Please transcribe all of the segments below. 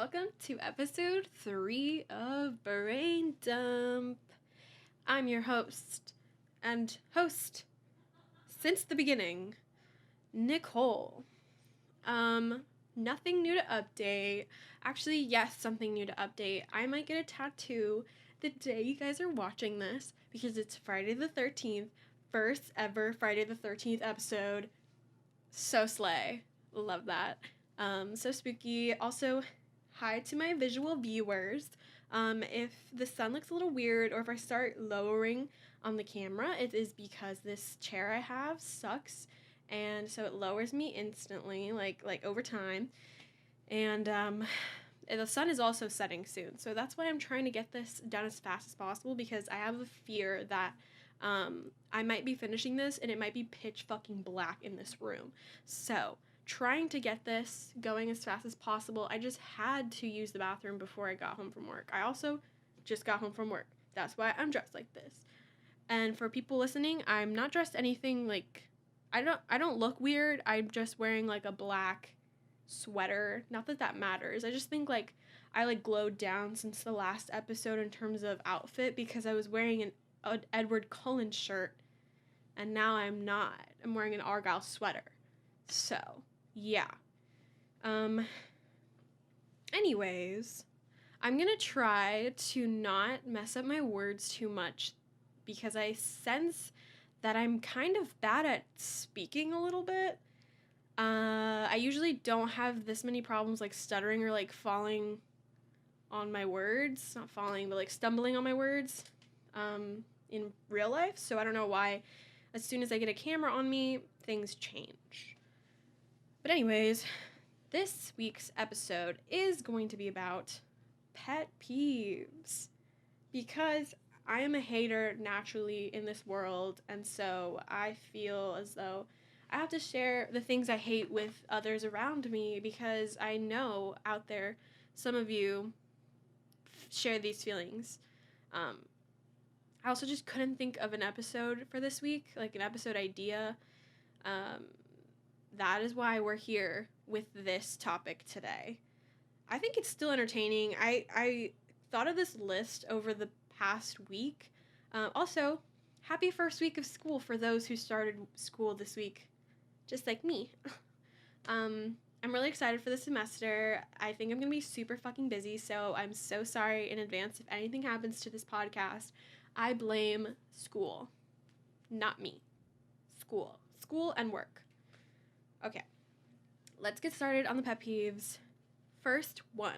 Welcome to episode 3 of Brain Dump. I'm your host, and host since the beginning, Nicole. Nothing new to update. Actually, yes, something new to update. I might get a tattoo the day you guys are watching this because it's Friday the 13th, first ever Friday the 13th episode. So slay. Love that. So spooky. Also, hi to my visual viewers. If the sun looks a little weird or if I start lowering on the camera, it is because this chair I have sucks, and so it lowers me instantly, like over time. And the sun is also setting soon, so that's why I'm trying to get this done as fast as possible, because I have a fear that I might be finishing this and it might be pitch fucking black in this room. So trying to get this going as fast as possible. I just had to use the bathroom before I got home from work. I also just got home from work. That's why I'm dressed like this. And for people listening, I'm not dressed anything like, I don't look weird. I'm just wearing like a black sweater. Not that that matters. I just think like I like glowed down since the last episode in terms of outfit, because I was wearing an Edward Cullen shirt and now I'm not. I'm wearing an Argyle sweater. So yeah. Anyways, I'm gonna try to not mess up my words too much because I sense that I'm kind of bad at speaking a little bit. I usually don't have this many problems like stuttering or like falling on my words. Not falling, but like stumbling on my words in real life. So I don't know why as soon as I get a camera on me, things change. But anyways, this week's episode is going to be about pet peeves, because I am a hater naturally in this world, and so I feel as though I have to share the things I hate with others around me, because I know out there some of you share these feelings. I also just couldn't think of an episode for this week, like an episode idea. That is why we're here with this topic today. I think it's still entertaining. I thought of this list over the past week. Also, happy first week of school for those who started school this week, just like me. I'm really excited for the semester. I think I'm going to be super fucking busy, so I'm so sorry in advance if anything happens to this podcast. I blame school, not me. School and work. Okay, let's get started on the pet peeves. First one,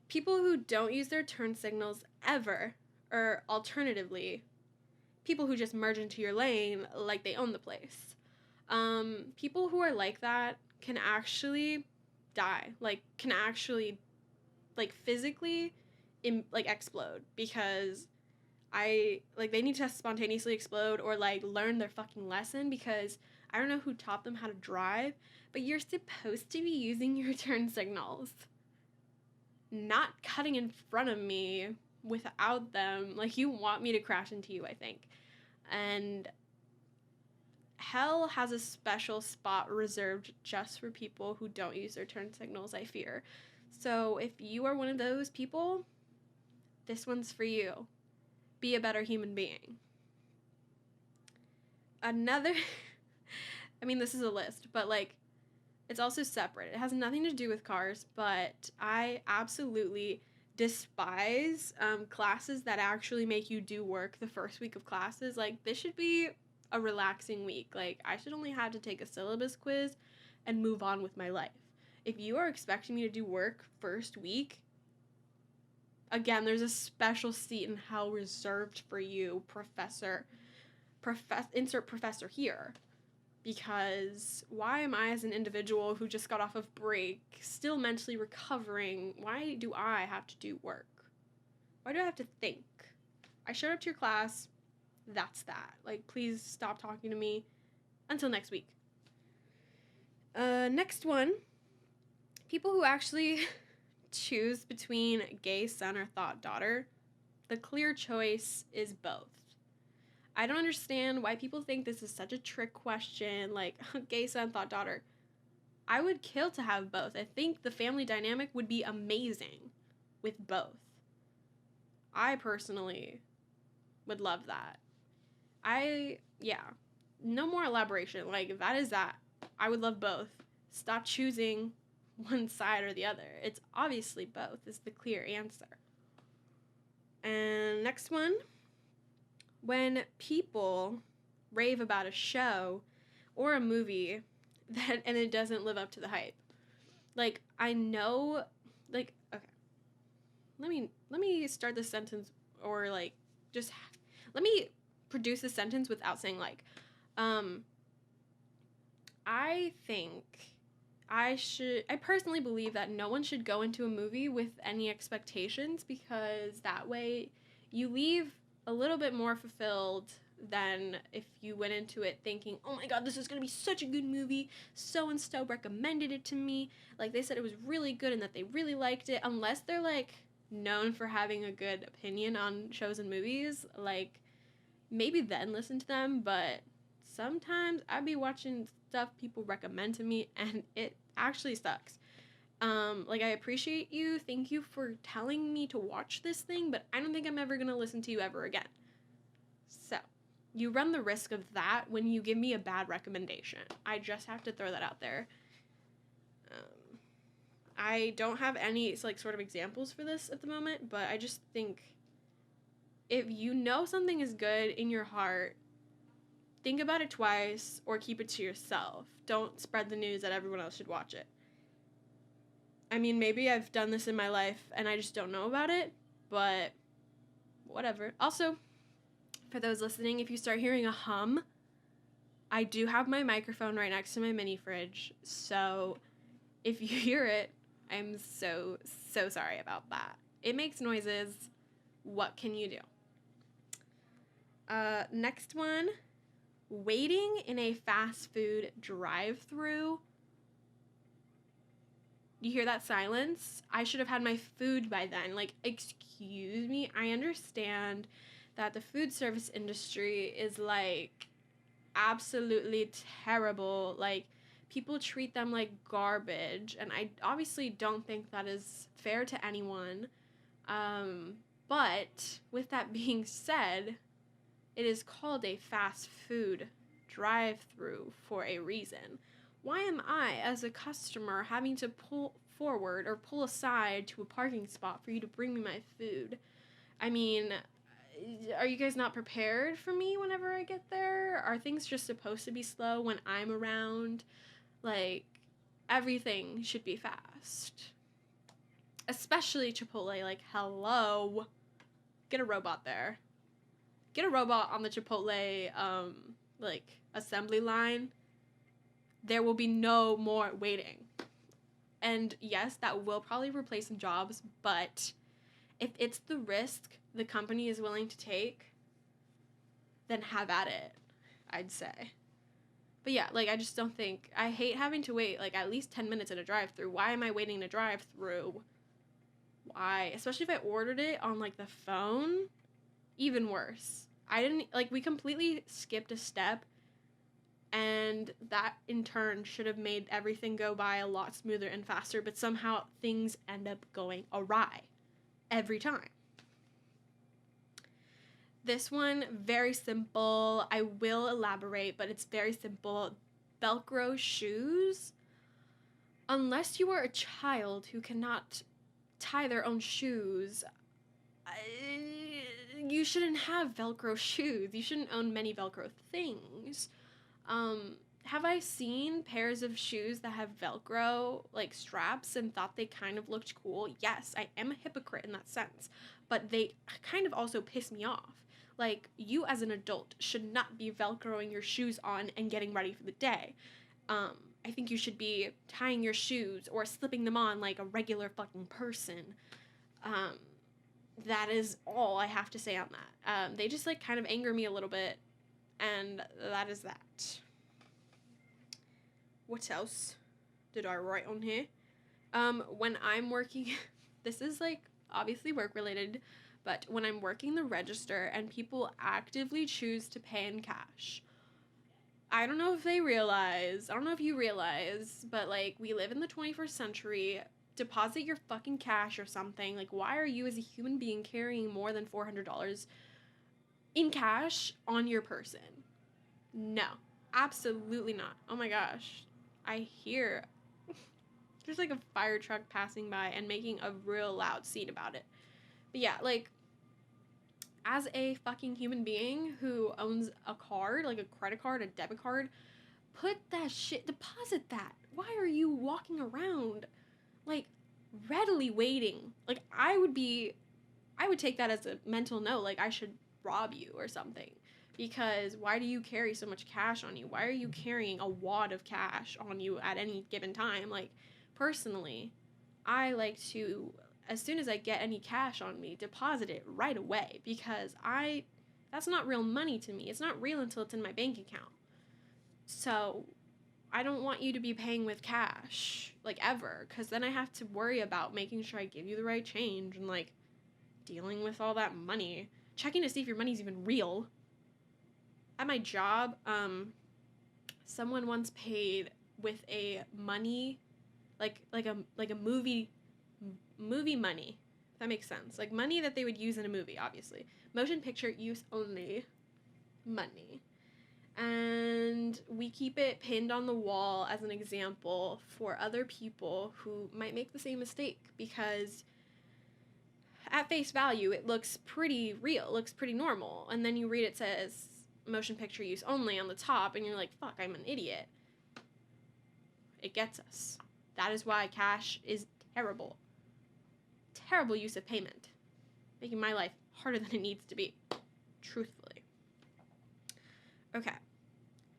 people who don't use their turn signals ever, or alternatively, people who just merge into your lane like they own the place. People who are like that can actually die, can actually, physically, explode, because they need to spontaneously explode or, learn their fucking lesson, because I don't know who taught them how to drive, but you're supposed to be using your turn signals, not cutting in front of me without them. You want me to crash into you, I think. And hell has a special spot reserved just for people who don't use their turn signals, I fear. So if you are one of those people, this one's for you. Be a better human being. Another... I mean, this is a list, but, it's also separate. It has nothing to do with cars, but I absolutely despise classes that actually make you do work the first week of classes. This should be a relaxing week. I should only have to take a syllabus quiz and move on with my life. If you are expecting me to do work first week, again, there's a special seat in hell reserved for you, insert professor here. Because why am I, as an individual who just got off of break, still mentally recovering, why do I have to do work? Why do I have to think? I showed up to your class, that's that. Please stop talking to me. Until next week. Next one. People who actually choose between gay son or thought daughter. The clear choice is both. I don't understand why people think this is such a trick question, gay son, thought daughter. I would kill to have both. I think the family dynamic would be amazing with both. I personally would love that. No more elaboration. Like, that is that. I would love both. Stop choosing one side or the other. It's obviously both is the clear answer. And next one. When people rave about a show or a movie and it doesn't live up to the hype. Like, I know, like, okay. Let me start this sentence, or like just let me produce a sentence without saying like. I think I personally believe that no one should go into a movie with any expectations, because that way you leave a little bit more fulfilled than if you went into it thinking, oh my god, this is going to be such a good movie. So-and-so recommended it to me. Like, they said it was really good and that they really liked it. Unless they're, like, known for having a good opinion on shows and movies, like, maybe then listen to them. But sometimes I'd be watching stuff people recommend to me and it actually sucks. Like, I appreciate you. Thank you for telling me to watch this thing, but I don't think I'm ever going to listen to you ever again. So, you run the risk of that when you give me a bad recommendation. I just have to throw that out there. I don't have any, like, sort of examples for this at the moment, but I just think if you know something is good in your heart, think about it twice or keep it to yourself. Don't spread the news that everyone else should watch it. I mean, maybe I've done this in my life and I just don't know about it, but whatever. Also, for those listening, if you start hearing a hum, I do have my microphone right next to my mini fridge, so if you hear it, I'm so sorry about that. It makes noises. What can you do? Next one, waiting in a fast food drive-thru. You hear that silence? I should have had my food by then. Like, excuse me? I understand that the food service industry is, like, absolutely terrible. Like, people treat them like garbage, and I obviously don't think that is fair to anyone. But with that being said, it is called a fast food drive-thru for a reason. Why am I, as a customer, having to pull forward or pull aside to a parking spot for you to bring me my food? I mean, are you guys not prepared for me whenever I get there? Are things just supposed to be slow when I'm around? Like, everything should be fast. Especially Chipotle. Like, hello. Get a robot there. Get a robot on the Chipotle, like, assembly line. There will be no more waiting. And yes, that will probably replace some jobs, but if it's the risk the company is willing to take, then have at it, I'd say. But yeah, like, I just don't think, I hate having to wait, like, at least 10 minutes at a drive-thru. Why am I waiting in a drive-thru? Why? Especially if I ordered it on, like, the phone, even worse. We completely skipped a step, and that, in turn, should have made everything go by a lot smoother and faster, but somehow things end up going awry. Every time. This one, very simple. I will elaborate, but it's very simple. Velcro shoes. Unless you are a child who cannot tie their own shoes, you shouldn't have Velcro shoes. You shouldn't own many Velcro things. Have I seen pairs of shoes that have Velcro, like, straps and thought they kind of looked cool? Yes, I am a hypocrite in that sense, but they kind of also piss me off. Like, you as an adult should not be Velcroing your shoes on and getting ready for the day. I think you should be tying your shoes or slipping them on like a regular fucking person. That is all I have to say on that. They just, like, kind of anger me a little bit, and that is that. What else did I write on here? When I'm working, this is, like, obviously work related, but when I'm working the register and people actively choose to pay in cash, I don't know if they realize, I don't know if you realize, but like we live in the 21st century. Deposit your fucking cash or something. Like, why are you as a human being carrying more than $400 in cash on your person? No, absolutely not. Oh my gosh. I hear there's like a fire truck passing by and making a real loud scene about it. But yeah, like, as a fucking human being who owns a card, like a credit card, a debit card, put that shit, deposit that. Why are you walking around, like, readily waiting? Like, I would take that as a mental note, like, I should rob you or something. Because why do you carry so much cash on you? Why are you carrying a wad of cash on you at any given time? Like, personally, I like to, as soon as I get any cash on me, deposit it right away, because that's not real money to me. It's not real until it's in my bank account. So I don't want you to be paying with cash, like, ever, because then I have to worry about making sure I give you the right change and, like, dealing with all that money, checking to see if your money's even real. At my job, someone once paid with a money, like a movie money. If that makes sense. Like money that they would use in a movie, obviously. Motion picture use only money. And we keep it pinned on the wall as an example for other people who might make the same mistake, because at face value, it looks pretty real, it looks pretty normal. And then you read it says motion picture use only on the top, and you're like, fuck, I'm an idiot. It gets us. That is why cash is terrible. Terrible use of payment. Making my life harder than it needs to be. Truthfully. Okay.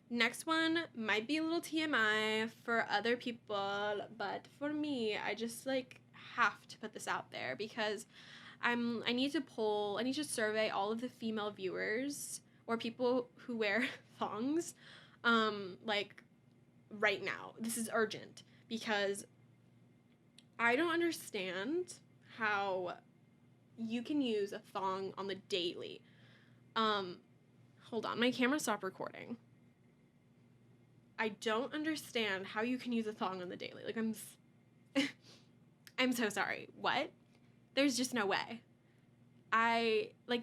Next one might be a little TMI for other people, but for me, I just like have to put this out there because I need to survey all of the female viewers or people who wear thongs, like right now. This is urgent because I don't understand how you can use a thong on the daily. Hold on, my camera stopped recording. I don't understand how you can use a thong on the daily. Like, I'm so sorry. What? There's just no way.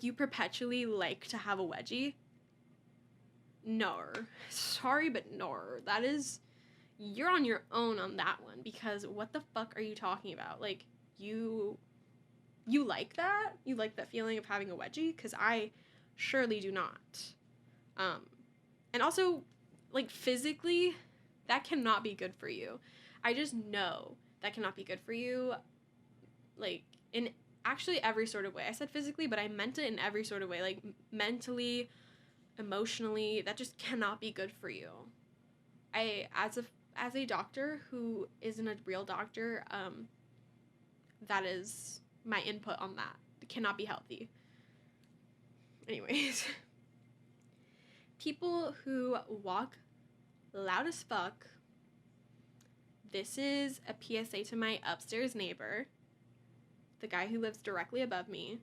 You perpetually like to have a wedgie? No. Sorry, but no. You're on your own on that one, because what the fuck are you talking about? Like, you like that? You like that feeling of having a wedgie? Because I surely do not. And also, like, physically, that cannot be good for you. I just know that cannot be good for you, like, in actually every sort of way. I said physically, but I meant it in every sort of way, like, mentally, emotionally, that just cannot be good for you. As a doctor who isn't a real doctor, that is my input on that. It cannot be healthy. Anyways. People who walk loud as fuck. This is a PSA to my upstairs neighbor, the guy who lives directly above me.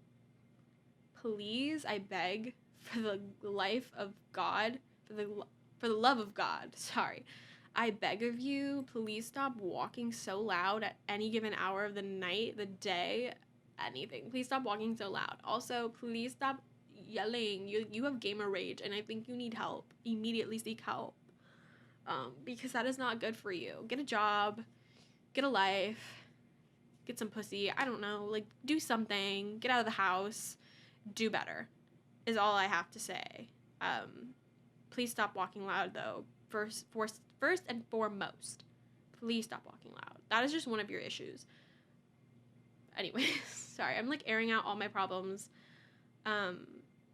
Please, I beg, for the life of God, for the love of God, sorry. I beg of you, please stop walking so loud at any given hour of the night, the day, anything. Please stop walking so loud. Also, please stop yelling. You have gamer rage, and I think you need help. Immediately seek help. Because that is not good for you. Get a job, get a life, get some pussy, I don't know, like, do something, get out of the house, do better, is all I have to say. Please stop walking loud, though. First and foremost, please stop walking loud. That is just one of your issues. Anyways, sorry, I'm, like, airing out all my problems.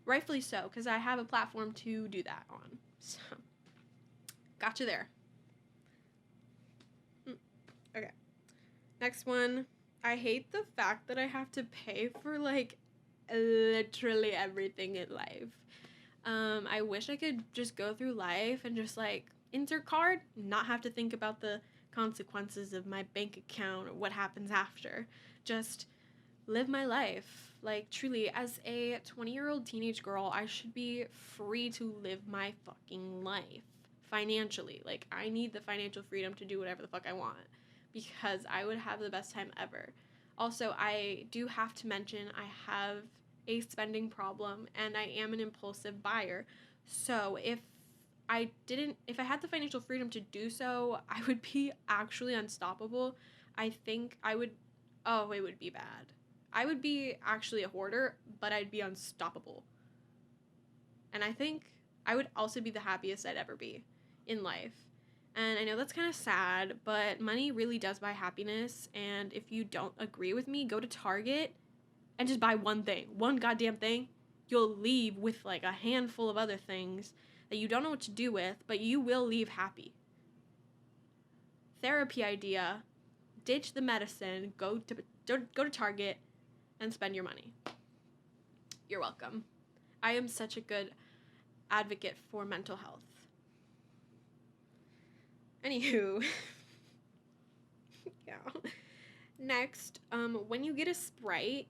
Rightfully so, because I have a platform to do that on. So, gotcha there. Okay. Next one. I hate the fact that I have to pay for, like, literally everything in life. I wish I could just go through life and just, like, insert card, not have to think about the consequences of my bank account or what happens after. Just live my life. Like, truly, as a 20-year-old teenage girl, I should be free to live my fucking life. financially. Like, I need the financial freedom to do whatever the fuck I want because I would have the best time ever. Also, I do have to mention I have a spending problem and I am an impulsive buyer. So if I had the financial freedom to do so, I would be actually unstoppable. I think it would be bad. I would be actually a hoarder, but I'd be unstoppable. And I think I would also be the happiest I'd ever be in life. And I know that's kind of sad, but money really does buy happiness. And if you don't agree with me, go to Target and just buy one thing, one goddamn thing. You'll leave with like a handful of other things that you don't know what to do with, but you will leave happy. Therapy idea, ditch the medicine, go to Target and spend your money. You're welcome. I am such a good advocate for mental health. Anywho, yeah. Next, when you get a Sprite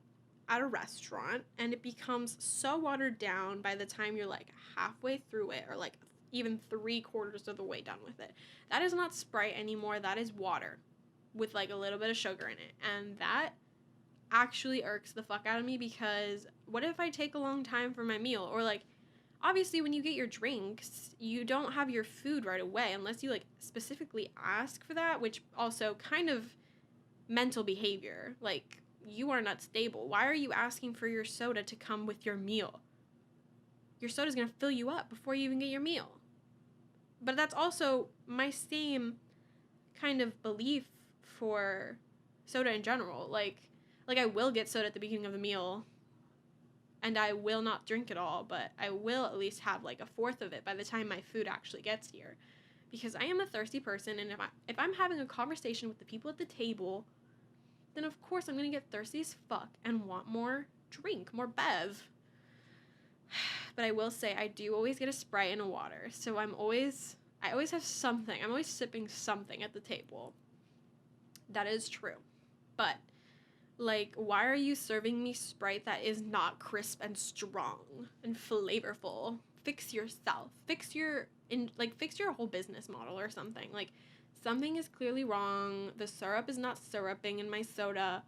at a restaurant and it becomes so watered down by the time you're like halfway through it or like even 3/4 of the way done with it, that is not Sprite anymore. That is water with like a little bit of sugar in it. And that actually irks the fuck out of me because what if I take a long time for my meal? Or like, obviously when you get your drinks, you don't have your food right away unless you like specifically ask for that, which also kind of mental behavior. Like, you are not stable. Why are you asking for your soda to come with your meal? Your soda's gonna fill you up before you even get your meal. But that's also my same kind of belief for soda in general. Like I will get soda at the beginning of the meal and I will not drink it all, but I will at least have like a fourth of it by the time my food actually gets here. Because I am a thirsty person, and if I'm having a conversation with the people at the table, then of course I'm going to get thirsty as fuck and want more drink, more bev. But I will say I do always get a Sprite and a water, so I always have something. I'm always sipping something at the table. That is true. But like, why are you serving me Sprite that is not crisp and strong and flavorful? Fix yourself. Fix your whole business model or something. Like, something is clearly wrong. The syrup is not syruping in my soda.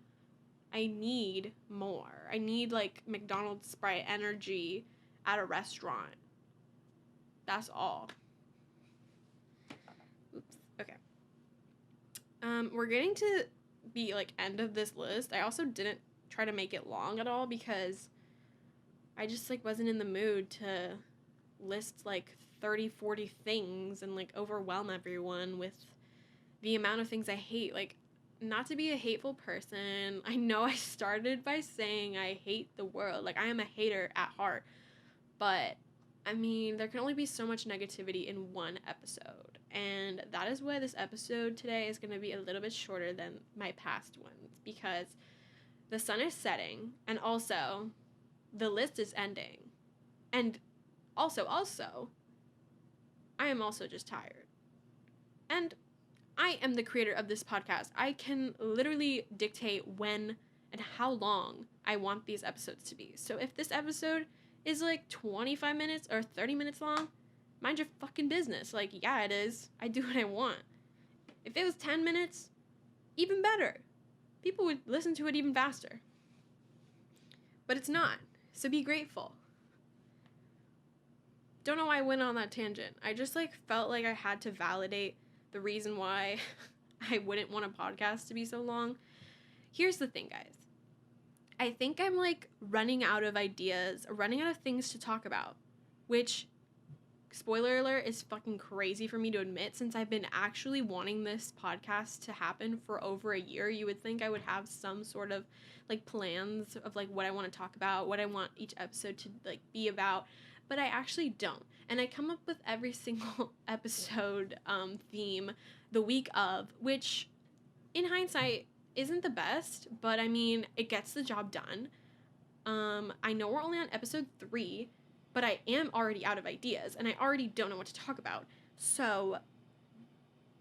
I need more. I need like McDonald's Sprite energy at a restaurant. That's all. Oops. Okay. We're getting to the like end of this list. I also didn't try to make it long at all because I just like wasn't in the mood to list like 30-40 things and like overwhelm everyone with the amount of things I hate. Like, not to be a hateful person, I know I started by saying I hate the world. Like, I am a hater at heart, but I mean, there can only be so much negativity in one episode, and that is why this episode today is going to be a little bit shorter than my past ones, because the sun is setting, and also, the list is ending, and also, I am also just tired, and I am the creator of this podcast. I can literally dictate when and how long I want these episodes to be, so if this episode is like 25 minutes or 30 minutes long, mind your fucking business. Like, yeah, it is. I do what I want. If it was 10 minutes, even better. People would listen to it even faster. But it's not. So be grateful. Don't know why I went on that tangent. I just like felt like I had to validate the reason why I wouldn't want a podcast to be so long. Here's the thing, guys. I think I'm like running out of ideas, running out of things to talk about, which, spoiler alert, is fucking crazy for me to admit since I've been actually wanting this podcast to happen for over a year. You would think I would have some sort of like plans of like what I want to talk about, what I want each episode to like be about, but I actually don't. And I come up with every single episode theme the week of, which in hindsight isn't the best, but I mean, it gets the job done. I know we're only on episode 3, but I am already out of ideas, and I already don't know what to talk about. So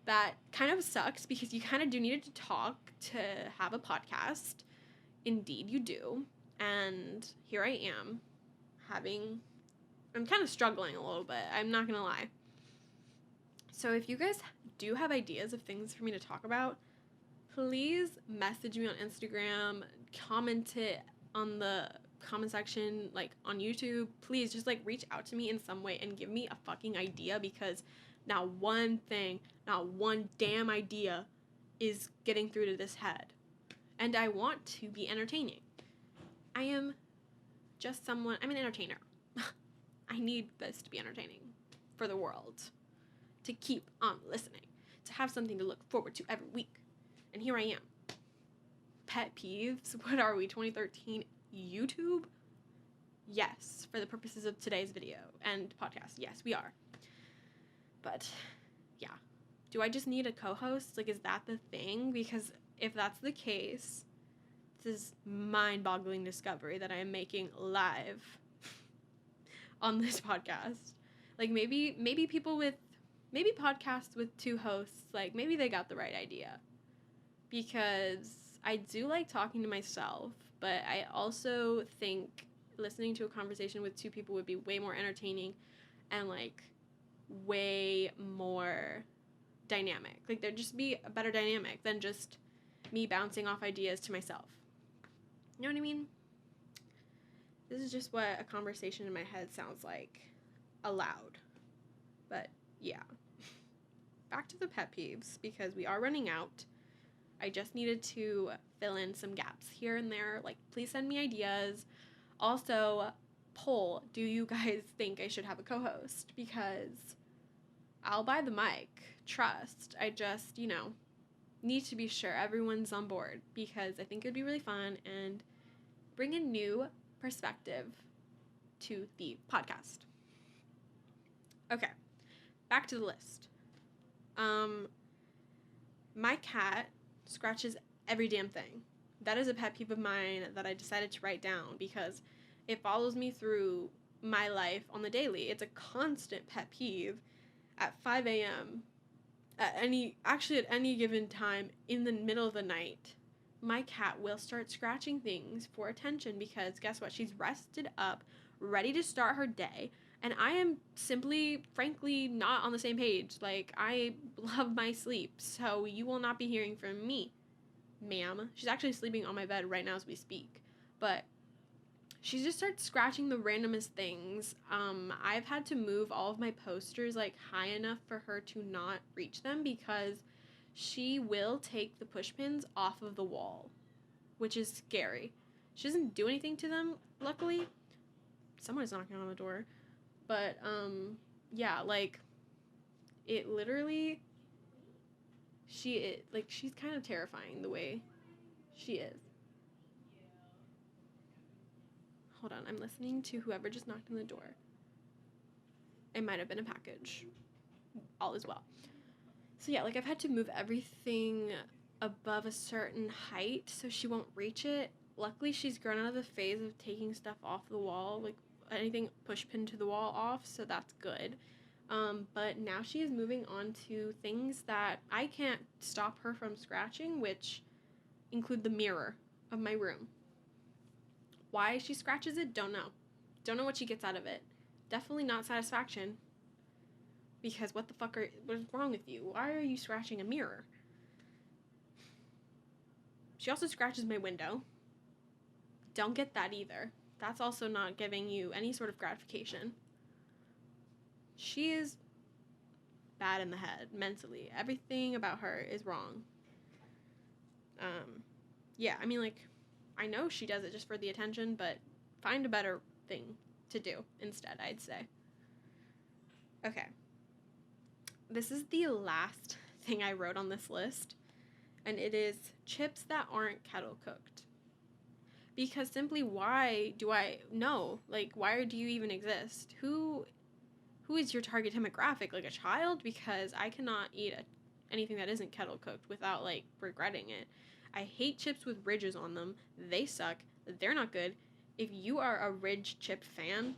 that kind of sucks because you kind of do need to talk to have a podcast. Indeed, you do. And here I am I'm kind of struggling a little bit. I'm not going to lie. So if you guys do have ideas of things for me to talk about, please message me on Instagram, comment it on the comment section, like on YouTube. Please just like reach out to me in some way and give me a fucking idea, because not one thing, not one damn idea is getting through to this head. And I want to be entertaining. I am just someone, I'm an entertainer. I need this to be entertaining for the world, to keep on listening, to have something to look forward to every week. And here I am. Pet peeves? What are we, 2013 YouTube? Yes, for the purposes of today's video and podcast. Yes, we are. But, yeah. Do I just need a co-host? Like, is that the thing? Because if that's the case, this is mind-boggling discovery that I am making live on this podcast. Like, maybe people with, maybe podcasts with two hosts, like, maybe they got the right idea. Because I do like talking to myself, but I also think listening to a conversation with two people would be way more entertaining and, like, way more dynamic. Like, there'd just be a better dynamic than just me bouncing off ideas to myself. You know what I mean? This is just what a conversation in my head sounds like aloud. But, yeah. Back to the pet peeves, because we are running out. I just needed to fill in some gaps here and there. Like, please send me ideas. Also, poll, do you guys think I should have a co-host? Because I'll buy the mic. Trust. I just, need to be sure everyone's on board, because I think it'd be really fun and bring a new perspective to the podcast. Okay, back to the list. My cat scratches every damn thing. That is a pet peeve of mine that I decided to write down, because it follows me through my life on the daily. It's a constant pet peeve at 5 a.m. At any given time in the middle of the night. My cat will start scratching things for attention, because guess what? She's rested up, ready to start her day, and I am simply, frankly, not on the same page. Like, I love my sleep, so you will not be hearing from me, ma'am. She's actually sleeping on my bed right now as we speak, but she just starts scratching the randomest things. I've had to move all of my posters, like, high enough for her to not reach them, because she will take the push pins off of the wall, which is scary. She doesn't do anything to them, luckily. Someone's knocking on the door. But, yeah, like, it literally, she's kind of terrifying the way she is. Hold on, I'm listening to whoever just knocked on the door. It might have been a package. All is well. So yeah, like, I've had to move everything above a certain height so she won't reach it. Luckily, she's grown out of the phase of taking stuff off the wall, like anything push pin to the wall off, so that's good. But now she is moving on to things that I can't stop her from scratching, which include the mirror of my room. Why she scratches it, don't know. Don't know what she gets out of it. Definitely not satisfaction. Because what is wrong with you? Why are you scratching a mirror? She also scratches my window. Don't get that either. That's also not giving you any sort of gratification. She is bad in the head, mentally. Everything about her is wrong. Yeah, I mean, like, I know she does it just for the attention, but find a better thing to do instead, I'd say. Okay. This is the last thing I wrote on this list, and it is chips that aren't kettle cooked. Because simply, why do I know? Like, why do you even exist? Who is your target demographic? Like, a child? Because I cannot eat anything that isn't kettle cooked without, like, regretting it. I hate chips with ridges on them. They suck. They're not good. If you are a ridge chip fan,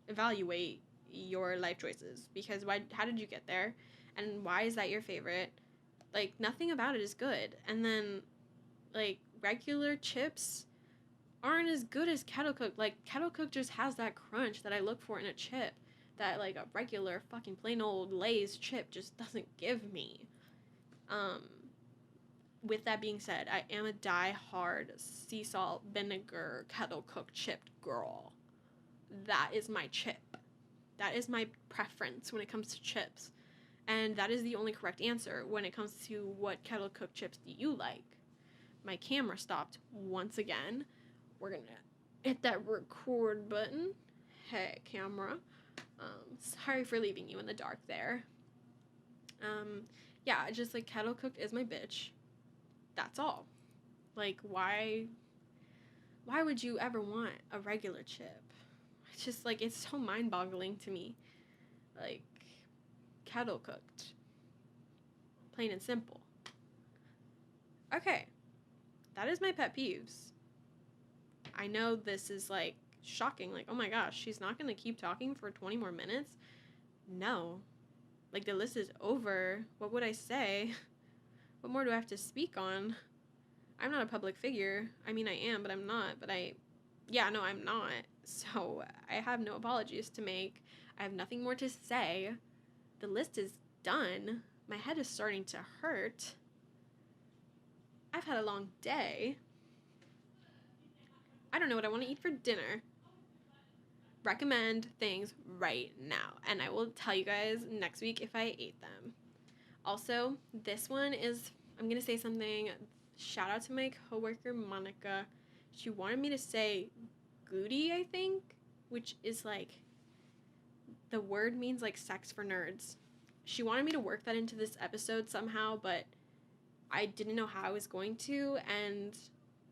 evaluate your life choices, because how did you get there, and why is that your favorite? Like, nothing about it is good. And then, like, regular chips aren't as good as kettle cooked. Like, kettle cooked just has that crunch that I look for in a chip. that like a regular fucking plain old Lay's chip just doesn't give me. With that being said, I am a die-hard sea salt vinegar kettle cooked chipped girl. That is my chip. That is my preference when it comes to chips. And that is the only correct answer when it comes to what kettle cooked chips do you like. My camera stopped once again. We're gonna hit that record button. Hey, camera. Sorry for leaving you in the dark there. Yeah, just like kettle cooked is my bitch. That's all. Like, why would you ever want a regular chip? It's just like, it's so mind-boggling to me. Like, kettle cooked. Plain and simple. Okay. That is my pet peeves. I know this is like shocking. Like, oh my gosh, she's not gonna keep talking for 20 more minutes? No. Like, the list is over. What would I say? What more do I have to speak on? I'm not a public figure. I mean, I am, but I'm not. But I'm not. So I have no apologies to make. I have nothing more to say. The list is done. My head is starting to hurt. I've had a long day. I don't know what I want to eat for dinner. Recommend things right now, and I will tell you guys next week if I ate them. Also, this one is, I'm going to say something. Shout out to my coworker, Monica. She wanted me to say goody, I think, which is like, the word means like sex for nerds. She wanted me to work that into this episode somehow, but I didn't know how I was going to, and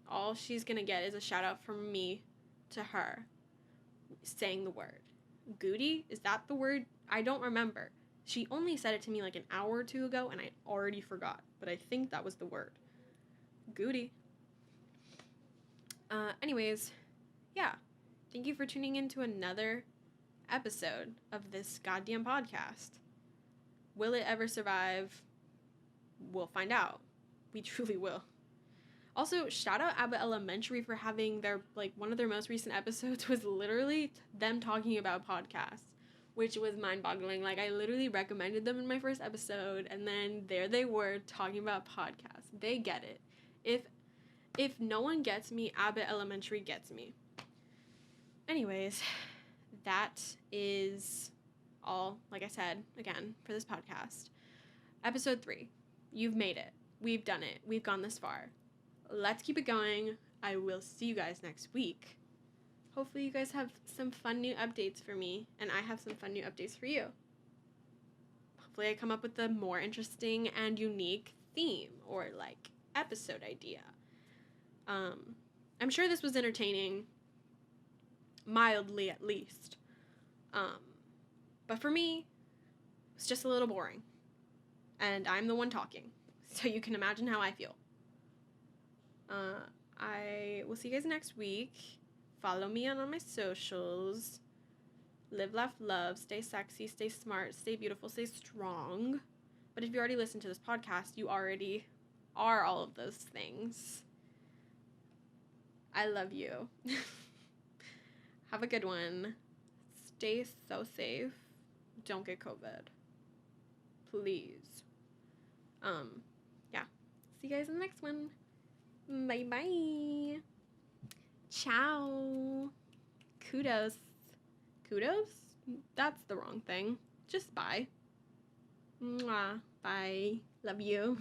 all she's going to get is a shout out from me to her saying the word. Goody? Is that the word? I don't remember. She only said it to me like an hour or two ago, and I already forgot. But I think that was the word. Goody. Anyways, yeah. Thank you for tuning in to another episode of this goddamn podcast. Will it ever survive? We'll find out. We truly will. Also, shout out Abbott Elementary for having their, like, one of their most recent episodes was literally them talking about podcasts, which was mind-boggling. Like, I literally recommended them in my first episode, and then there they were talking about podcasts. They get it. If no one gets me, Abbott Elementary gets me. Anyways, that is all, like I said, again, for this podcast. Episode 3. You've made it. We've done it. We've gone this far. Let's keep it going. I will see you guys next week. Hopefully you guys have some fun new updates for me, and I have some fun new updates for you. Hopefully I come up with a more interesting and unique theme or, like, episode idea. I'm sure this was entertaining, mildly at least. But for me, it's just a little boring. And I'm the one talking, so you can imagine how I feel. I will see you guys next week. Follow me on all my socials. Live, laugh, love. Stay sexy, stay smart, stay beautiful, stay strong. But if you already listened to this podcast, you already are all of those things. I love you. Have a good one. Stay so safe. Don't get COVID. Please. Yeah. See you guys in the next one. Bye-bye. Ciao. Kudos. Kudos? That's the wrong thing. Just bye. Mwah. Bye. Love you.